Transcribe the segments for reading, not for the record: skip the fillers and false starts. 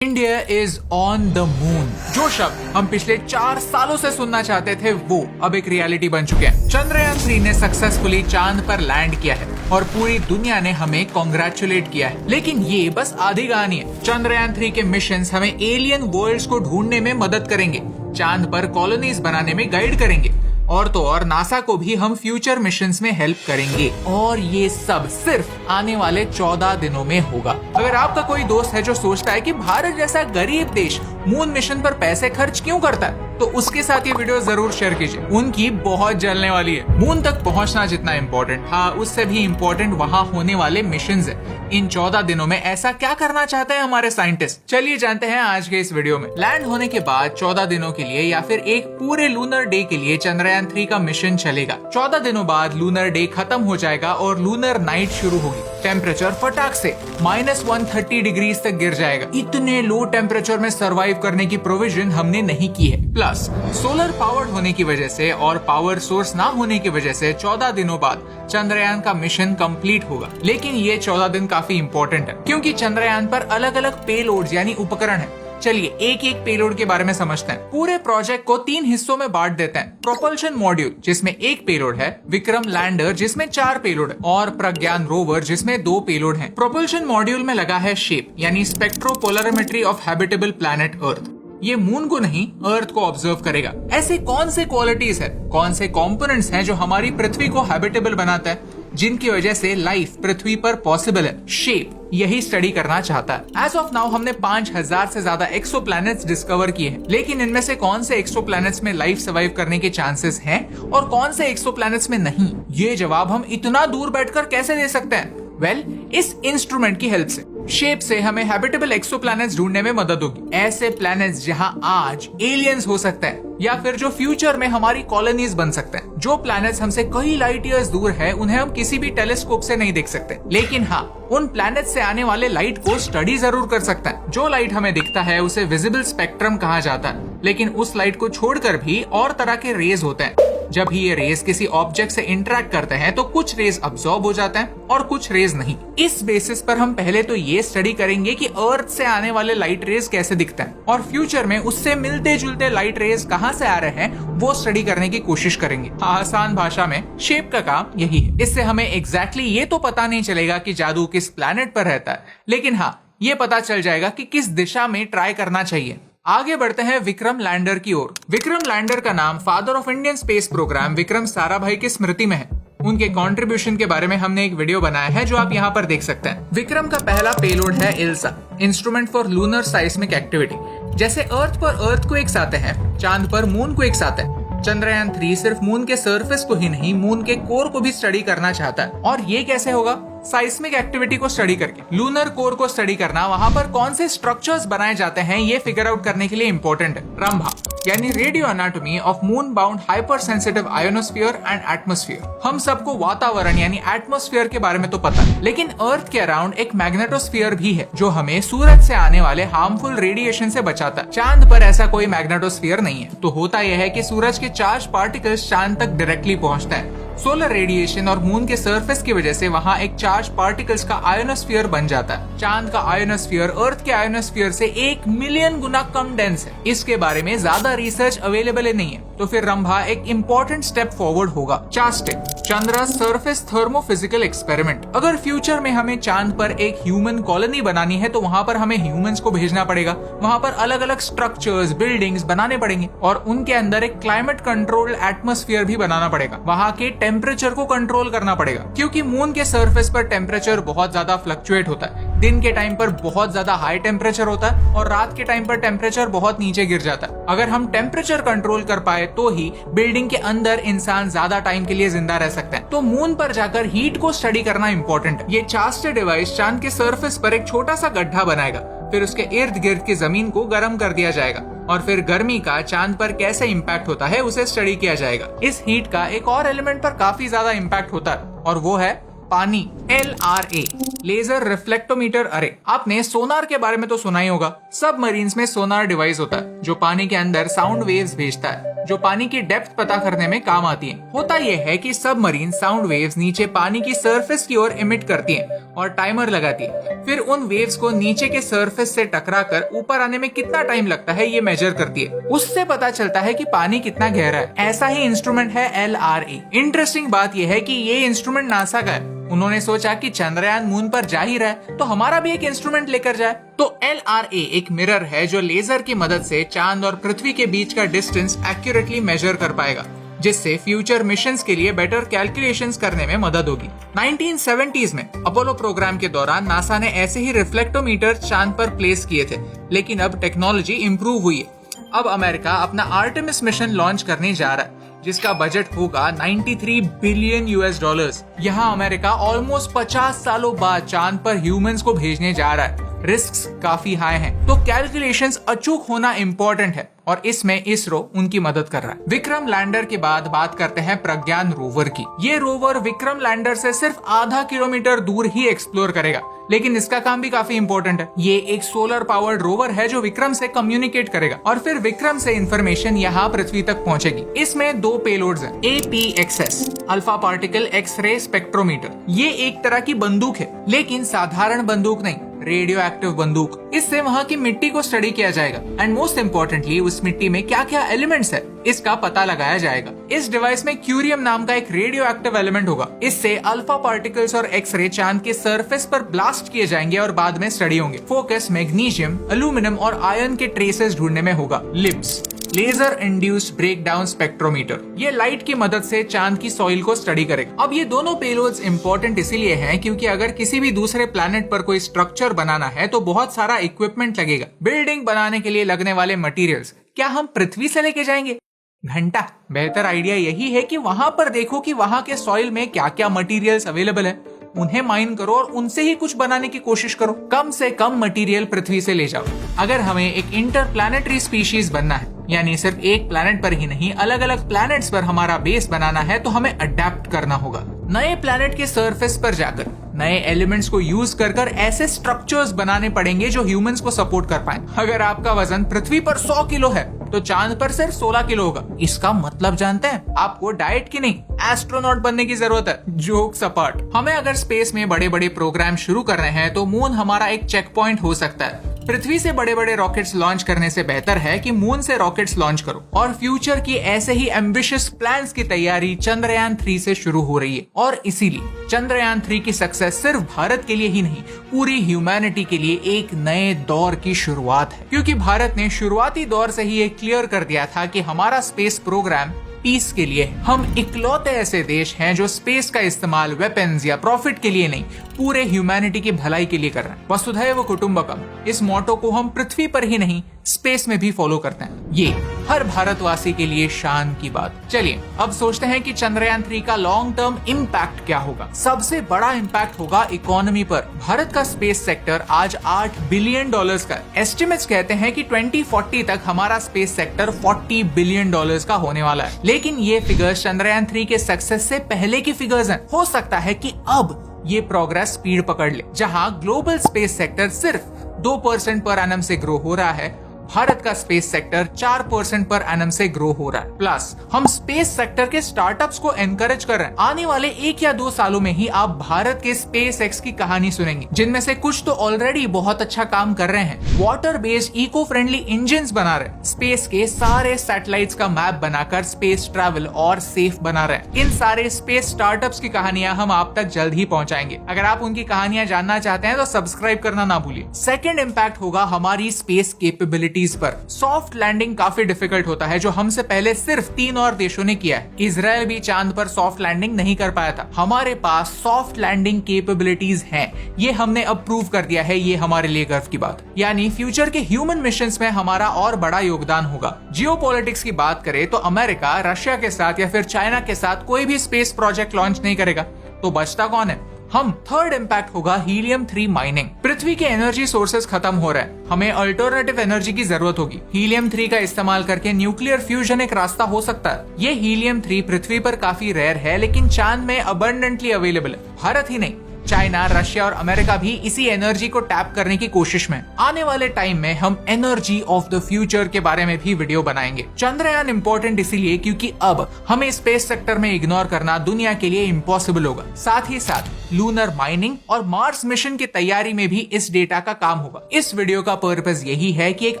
India is on the moon. जो शब्द हम पिछले 4 सालों से सुनना चाहते थे वो अब एक रियलिटी बन चुके हैं। चंद्रयान 3 ने सक्सेसफुली चांद पर लैंड किया है और पूरी दुनिया ने हमें कॉन्ग्रेचुलेट किया है। लेकिन ये बस आधी कहानी है। चंद्रयान 3 के मिशंस हमें एलियन वर्ल्ड्स को ढूंढने में मदद करेंगे, चांद पर कॉलोनीज बनाने में गाइड करेंगे और तो और नासा को भी हम फ्यूचर मिशंस में हेल्प करेंगे। और ये सब सिर्फ आने वाले 14 दिनों में होगा। अगर आपका कोई दोस्त है जो सोचता है कि भारत जैसा गरीब देश मून मिशन पर पैसे खर्च क्यों करता है, तो उसके साथ ये वीडियो जरूर शेयर कीजिए। उनकी बहुत जलने वाली है। मून तक पहुंचना जितना इम्पोर्टेंट था, उससे भी इम्पोर्टेंट वहाँ होने वाले मिशंस है। इन 14 दिनों में ऐसा क्या करना चाहते हैं हमारे साइंटिस्ट, चलिए जानते हैं आज के इस वीडियो में। लैंड होने के बाद 14 दिनों के लिए या फिर एक पूरे लूनर डे के लिए चंद्रयान 3 का मिशन चलेगा। 14 दिनों बाद लूनर डे खत्म हो जाएगा और लूनर नाइट शुरू होगी। टेम्परेचर फटाक से -130 डिग्रीज तक गिर जाएगा। इतने लो टेम्परेचर में सरवाइव करने की प्रोविजन हमने नहीं की है। प्लस सोलर पावर्ड होने की वजह से और पावर सोर्स ना होने की वजह से 14 दिनों बाद चंद्रयान का मिशन कंप्लीट होगा। लेकिन ये 14 दिन काफी इंपॉर्टेंट है क्योंकि चंद्रयान पर अलग अलग पेलोड्स यानी उपकरण है। चलिए एक एक पेलोड के बारे में समझते हैं। पूरे प्रोजेक्ट को 3 हिस्सों में बांट देते हैं। प्रोपल्शन मॉड्यूल जिसमें 1 पेलोड है, विक्रम लैंडर जिसमें 4 पेलोड है और प्रज्ञान रोवर जिसमें 2 पेलोड हैं। प्रोपल्शन मॉड्यूल में लगा है शेप यानी स्पेक्ट्रोपोलरिमेट्री ऑफ हैबिटेबल प्लैनेट अर्थ। ये मून को नहीं अर्थ को ऑब्जर्व करेगा। ऐसे कौन से क्वालिटीज है, कौन से कंपोनेंट्स हैं जो हमारी पृथ्वी को हैबिटेबल बनाता है, जिनकी वजह से लाइफ पृथ्वी पर पॉसिबल है। शेप यही स्टडी करना चाहता है। एज ऑफ नाउ हमने 5000 से ज्यादा एक्सोप्लैनेट्स डिस्कवर किए हैं। लेकिन इनमें से कौन से एक्सोप्लैनेट्स में लाइफ सर्वाइव करने के चांसेस हैं और कौन से एक्सोप्लैनेट्स में नहीं, ये जवाब हम इतना दूर बैठकर कैसे दे सकते हैं? वेल, इस इंस्ट्रूमेंट की हेल्प से। शेप से हमें हैबिटेबल एक्सोप्लैनेट्स ढूंढने में मदद होगी। ऐसे प्लैनेट्स जहां आज एलियंस हो सकते हैं या फिर जो फ्यूचर में हमारी कॉलोनीज बन सकते हैं। जो प्लैनेट्स हमसे कई लाइट ईयर्स दूर है, उन्हें हम किसी भी टेलीस्कोप से नहीं देख सकते। लेकिन हाँ, उन प्लैनेट से आने वाले लाइट को स्टडी जरूर कर सकते हैं। जो लाइट हमें दिखता है उसे विजिबल स्पेक्ट्रम कहा जाता है। लेकिन उस लाइट को छोड़कर भी और तरह के रेज होते हैं। जब ही ये रेज किसी ऑब्जेक्ट से इंटरेक्ट करते हैं तो कुछ रेज अब्सॉर्ब हो जाते हैं और कुछ रेज नहीं। इस बेसिस पर हम पहले तो ये स्टडी करेंगे कि अर्थ से आने वाले लाइट रेज कैसे दिखते हैं और फ्यूचर में उससे मिलते जुलते लाइट रेज कहाँ से आ रहे हैं वो स्टडी करने की कोशिश करेंगे। आसान भाषा में शेप का काम यही है। इससे हमें एग्जैक्टली ये तो पता नहीं चलेगा कि जादू किस प्लैनेट पर रहता है, लेकिन हाँ, ये पता चल जाएगा कि किस दिशा में ट्राई करना चाहिए। आगे बढ़ते हैं विक्रम लैंडर की ओर। विक्रम लैंडर का नाम father of Indian space programme Vikram Sarabhai की स्मृति में है। उनके कंट्रीब्यूशन के बारे में हमने एक वीडियो बनाया है जो आप यहाँ पर देख सकते हैं। विक्रम का पहला पेलोड है ILSA, instrument for lunar seismic activity. जैसे अर्थ पर अर्थक्वेक्स आते हैं, चांद पर मूनक्वेक्स आते हैं। चंद्रयान 3 सिर्फ मून के सरफेस को ही नहीं, मून के कोर को भी स्टडी करना चाहता है। और ये कैसे होगा? साइस्मिक एक्टिविटी को स्टडी करके। लूनर कोर को स्टडी करना, वहां पर कौन से स्ट्रक्चर्स बनाए जाते हैं, ये फिगर आउट करने के लिए इम्पोर्टेंट है। रंभा यानी radio anatomy of moon bound hyper sensitive ionosphere and atmosphere. हम सबको वातावरण यानी एटमॉस्फेयर के बारे में तो पता है, लेकिन अर्थ के अराउंड एक मैग्नेटोस्फीयर भी है जो हमें सूरज से आने वाले हार्मफुल रेडिएशन से बचाता है। चांद पर ऐसा कोई मैग्नेटोस्फीयर नहीं है, तो होता यह है कि सूरज के चार्ज पार्टिकल्स चांद तक डायरेक्टली पहुंचते हैं। सोलर रेडिएशन और मून के सरफेस की वजह से वहाँ एक चार्ज पार्टिकल्स का आयोनोस्फीयर बन जाता है। चांद का आयोनोस्फीयर अर्थ के आयोनोस्फीयर से 1 मिलियन गुना कम डेंस है। इसके बारे में ज्यादा रिसर्च अवेलेबल नहीं है, तो फिर रंभा एक इम्पोर्टेंट स्टेप फॉरवर्ड होगा। चास्टिक चंद्रा सरफेस थर्मोफिजिकल एक्सपेरिमेंट। अगर फ्यूचर में हमें चांद पर एक ह्यूमन कॉलोनी बनानी है तो वहाँ पर हमें ह्यूमंस को भेजना पड़ेगा। वहाँ पर अलग अलग स्ट्रक्चर्स, बिल्डिंग्स बनाने पड़ेंगे और उनके अंदर एक क्लाइमेट कंट्रोल्ड एटमॉस्फेयर भी बनाना पड़ेगा। वहाँ के टेम्परेचर को कंट्रोल करना पड़ेगा क्योंकि मून के सरफेस पर टेम्परेचर बहुत ज्यादा फ्लक्चुएट होता है। दिन के टाइम पर बहुत ज्यादा हाई टेम्परेचर होता है और रात के टाइम पर टेम्परेचर बहुत नीचे गिर जाता है। अगर हम टेम्परेचर कंट्रोल कर पाए तो ही बिल्डिंग के अंदर इंसान ज्यादा टाइम के लिए जिंदा रह सकते हैं। तो मून पर जाकर हीट को स्टडी करना इंपॉर्टेंट है। ये चास्टर डिवाइस चांद के सरफेस पर एक छोटा सा गड्ढा बनाएगा, फिर उसके इर्द गिर्द की जमीन को गर्म कर दिया जाएगा और फिर गर्मी का चांद पर कैसे इम्पैक्ट होता है उसे स्टडी किया जाएगा। इस हीट का एक और एलिमेंट पर काफी ज्यादा इम्पैक्ट होता है और वो है पानी। LRA लेजर रिफ्लेक्टोमीटर अरे। आपने सोनार के बारे में तो सुना ही होगा। सब मरीन्स में सोनार डिवाइस होता है जो पानी के अंदर साउंड वेव्स भेजता है। जो पानी की डेप्थ पता करने में काम आती है। होता यह है कि सबमरीन साउंड वेव्स नीचे पानी की सरफेस की ओर इमिट करती हैं और टाइमर लगाती है। फिर उन वेव्स को नीचे के सरफेस से टकराकर ऊपर आने में कितना टाइम लगता है ये मेजर करती है। उससे पता चलता है कि पानी कितना गहरा है। ऐसा ही इंस्ट्रूमेंट है LRA। इंटरेस्टिंग बात यह है कि ये इंस्ट्रूमेंट नासा का है। उन्होंने सोचा कि चंद्रयान मून पर जा ही रहा है तो हमारा भी एक इंस्ट्रूमेंट लेकर जाए। तो LRA एक मिरर है जो लेजर की मदद से चांद और पृथ्वी के बीच का डिस्टेंस एक्यूरेटली मेजर कर पाएगा, जिससे फ्यूचर मिशंस के लिए बेटर कैलकुलेशंस करने में मदद होगी। 1970s में अपोलो प्रोग्राम के दौरान नासा ने ऐसे ही रिफ्लेक्टोमीटर चांद पर प्लेस किए थे, लेकिन अब टेक्नोलॉजी इंप्रूव हुई है। अब अमेरिका अपना आर्टेमिस मिशन लॉन्च करने जा रहा है, जिसका बजट होगा 93 बिलियन US डॉलर्स। यहाँ अमेरिका ऑलमोस्ट 50 सालों बाद चांद पर ह्यूमंस को भेजने जा रहा है। रिस्क्स काफी हाई हैं, तो कैलकुलेशंस अचूक होना इम्पोर्टेंट है और इसमें इसरो उनकी मदद कर रहा है। विक्रम लैंडर के बाद बात करते हैं प्रज्ञान रोवर की। ये रोवर विक्रम लैंडर से सिर्फ आधा किलोमीटर दूर ही एक्सप्लोर करेगा, लेकिन इसका काम भी काफी इंपॉर्टेंट है। ये एक सोलर पावर्ड रोवर है जो विक्रम से कम्युनिकेट करेगा और फिर विक्रम से इंफॉर्मेशन यहाँ पृथ्वी तक पहुँचेगी। इसमें 2 पेलोड्स हैं, APXS alpha particle X-ray spectrometer. ये एक तरह की बंदूक है, लेकिन साधारण बंदूक नहीं, रेडियो एक्टिव बंदूक। इससे वहाँ की मिट्टी को स्टडी किया जाएगा एंड मोस्ट इम्पोर्टेंटली उस मिट्टी में क्या क्या एलिमेंट्स है इसका पता लगाया जाएगा। इस डिवाइस में क्यूरियम नाम का एक रेडियो एक्टिव एलिमेंट होगा। इससे अल्फा पार्टिकल्स और एक्सरे चांद के सरफेस पर ब्लास्ट किए जाएंगे और बाद में स्टडी होंगे। फोकस मैग्नीशियम, एल्यूमिनियम और आयरन के ट्रेसेस ढूंढने में होगा। LIBS laser induced breakdown spectrometer, ये लाइट की मदद से चांद की सॉइल को स्टडी करेगा। अब ये दोनों पेलोड्स इंपॉर्टेंट इसीलिए हैं क्योंकि अगर किसी भी दूसरे प्लैनेट पर कोई स्ट्रक्चर बनाना है तो बहुत सारा इक्विपमेंट लगेगा। बिल्डिंग बनाने के लिए लगने वाले मटेरियल्स क्या हम पृथ्वी से लेके जाएंगे? घंटा। बेहतर आइडिया यही है कि वहां पर देखो कि वहां के सॉइल में क्या क्या मटेरियल्स अवेलेबल है, उन्हें माइन करो और उनसे ही कुछ बनाने की कोशिश करो। कम से कम मटेरियल पृथ्वी से ले जाओ। अगर हमें एक इंटरप्लैनेटरी स्पीशीज बनना है, यानी सिर्फ एक प्लैनेट पर ही नहीं अलग अलग प्लैनेट्स पर हमारा बेस बनाना है, तो हमें अडेप्ट करना होगा। नए प्लैनेट के सरफेस पर जाकर नए एलिमेंट्स को यूज कर ऐसे स्ट्रक्चर्स बनाने पड़ेंगे जो ह्यूमंस को सपोर्ट कर पाए। अगर आपका वजन पृथ्वी पर 100 किलो है तो चांद पर सिर्फ 16 किलो होगा। इसका मतलब जानते हैं? आपको डाइट की नहीं, एस्ट्रोनॉट बनने की जरूरत है। जोक्स अपार्ट, हमें अगर स्पेस में बड़े बड़े प्रोग्राम शुरू कर रहे हैं तो मून हमारा एक चेक पॉइंट हो सकता है। पृथ्वी से बड़े बड़े रॉकेट्स लॉन्च करने से बेहतर है कि मून से रॉकेट्स लॉन्च करो। और फ्यूचर की ऐसे ही एम्बिशियस प्लान्स की तैयारी चंद्रयान 3 से शुरू हो रही है। और इसीलिए चंद्रयान 3 की सक्सेस सिर्फ भारत के लिए ही नहीं, पूरी ह्यूमैनिटी के लिए एक नए दौर की शुरुआत है। क्योंकि भारत ने शुरुआती दौर से ही ये क्लियर कर दिया था कि हमारा स्पेस प्रोग्राम पीस के लिए। हम इकलौते ऐसे देश हैं जो स्पेस का इस्तेमाल वेपन्स या प्रॉफिट के लिए नहीं, पूरे ह्यूमैनिटी की भलाई के लिए कर रहे हैं। वसुधैव कुटुंबकम, इस मोटो को हम पृथ्वी पर ही नहीं स्पेस में भी फॉलो करते हैं। ये हर भारतवासी के लिए शान की बात। चलिए अब सोचते हैं कि चंद्रयान 3 का लॉन्ग टर्म इम्पैक्ट क्या होगा। सबसे बड़ा इम्पैक्ट होगा इकोनॉमी पर। भारत का स्पेस सेक्टर आज $8 बिलियन का है। एस्टिमेट्स कहते हैं कि 2040 तक हमारा स्पेस सेक्टर $40 बिलियन का होने वाला है। लेकिन ये फिगर्स चंद्रयान 3 के सक्सेस से पहले की फिगर्स हैं। हो सकता है कि अब ये प्रोग्रेस स्पीड पकड़ ले। जहां ग्लोबल स्पेस सेक्टर सिर्फ 2% पर एनम से ग्रो हो रहा है, भारत का स्पेस सेक्टर 4% पर एनम से ग्रो हो रहा है। प्लस हम स्पेस सेक्टर के स्टार्टअप्स को एनकरेज कर रहे हैं। आने वाले 1 या 2 सालों में ही आप भारत के स्पेस एक्स की कहानी सुनेंगे, जिनमें से कुछ तो ऑलरेडी बहुत अच्छा काम कर रहे हैं। Water based eco friendly engines बना रहे हैं। स्पेस के सारे सैटेलाइट्स का मैप बनाकर स्पेस ट्रैवल और सेफ बना रहे हैं। इन सारे स्पेस स्टार्टअप्स की कहानियां हम आप तक जल्द ही पहुंचाएंगे। अगर आप उनकी कहानियां जानना चाहते हैं तो सब्सक्राइब करना ना भूलिए। सेकेंड इम्पैक्ट होगा हमारी स्पेस कैपेबिलिटी पर। सॉफ्ट लैंडिंग काफी डिफिकल्ट होता है, जो हमसे पहले सिर्फ 3 और देशों ने किया है। इजराइल भी चांद पर सॉफ्ट लैंडिंग नहीं कर पाया था। हमारे पास सॉफ्ट लैंडिंग कैपेबिलिटीज हैं। ये हमने अब प्रूव कर दिया है। ये हमारे लिए गर्व की बात। यानी फ्यूचर के ह्यूमन मिशंस में हमारा और बड़ा योगदान होगा। जियोपॉलिटिक्स की बात करें तो अमेरिका रशिया के साथ या फिर चाइना के साथ कोई भी स्पेस प्रोजेक्ट लॉन्च नहीं करेगा, तो बचता कौन है? हम। थर्ड इम्पैक्ट होगा हीलियम 3 माइनिंग। पृथ्वी के एनर्जी सोर्सेज खत्म हो रहे हैं, हमें अल्टरनेटिव एनर्जी की जरूरत होगी। हीलियम 3 का इस्तेमाल करके न्यूक्लियर फ्यूजन एक रास्ता हो सकता है। ये हीलियम 3 पृथ्वी पर काफी रेयर है, लेकिन चांद में अबंडेंटली अवेलेबल है। भारत ही नहीं, चाइना, रशिया और अमेरिका भी इसी एनर्जी को टैप करने की कोशिश में। आने वाले टाइम में हम एनर्जी ऑफ द फ्यूचर के बारे में भी वीडियो बनाएंगे। चंद्रयान इंपॉर्टेंट इसीलिए क्योंकि अब हमें स्पेस सेक्टर में इग्नोर करना दुनिया के लिए इम्पॉसिबल होगा। साथ ही साथ लूनर माइनिंग और मार्स मिशन की तैयारी में भी इस डेटा का काम होगा। इस वीडियो का पर्पस यही है कि एक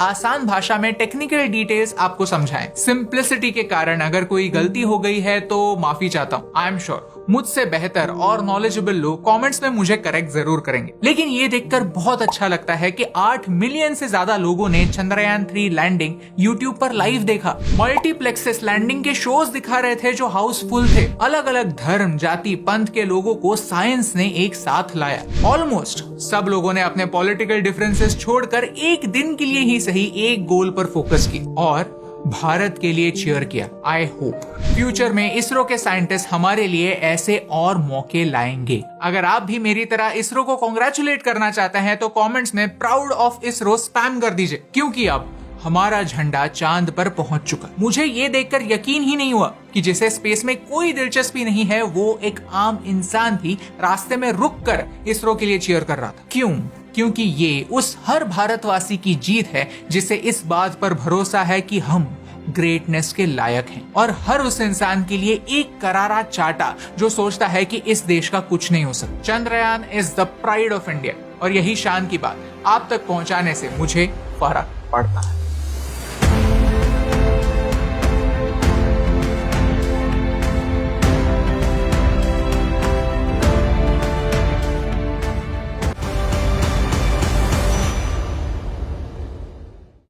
आसान भाषा में टेक्निकल डिटेल्स आपको समझाएं। सिंप्लिसिटी के कारण अगर कोई गलती हो गई है तो माफी चाहता हूँ। आई एम श्योर मुझसे बेहतर और नॉलेजेबल लोग कमेंट्स में मुझे करेक्ट जरूर करेंगे। लेकिन ये देखकर बहुत अच्छा लगता है कि 8 मिलियन से ज्यादा लोगों ने चंद्रयान 3 लैंडिंग यूट्यूब पर लाइव देखा। मल्टीप्लेक्सेस लैंडिंग के शोज दिखा रहे थे जो हाउसफुल थे। अलग अलग धर्म, जाति, पंथ के लोगों को साइंस ने एक साथ लाया। ऑलमोस्ट सब लोगों ने अपने पॉलिटिकल डिफरेंसेस छोड़कर एक दिन के लिए ही सही एक गोल पर फोकस की और भारत के लिए चीयर किया। आई होप फ्यूचर में इसरो के साइंटिस्ट हमारे लिए ऐसे और मौके लाएंगे। अगर आप भी मेरी तरह इसरो को कांग्रेचुलेट करना चाहते हैं तो कमेंट्स में प्राउड ऑफ इसरो स्पैम कर दीजिए, क्योंकि अब हमारा झंडा चांद पर पहुंच चुका। मुझे ये देखकर यकीन ही नहीं हुआ कि जिसे स्पेस में कोई दिलचस्पी नहीं है वो एक आम इंसान भी रास्ते में रुककर इसरो के लिए चीयर कर रहा था। क्यों? क्योंकि ये उस हर भारतवासी की जीत है जिसे इस बात पर भरोसा है कि हम ग्रेटनेस के लायक हैं, और हर उस इंसान के लिए एक करारा चाटा जो सोचता है कि इस देश का कुछ नहीं हो सकता। Chandrayaan is the pride of India और यही शान की बात आप तक पहुंचाने से मुझे फर्क पड़ता है।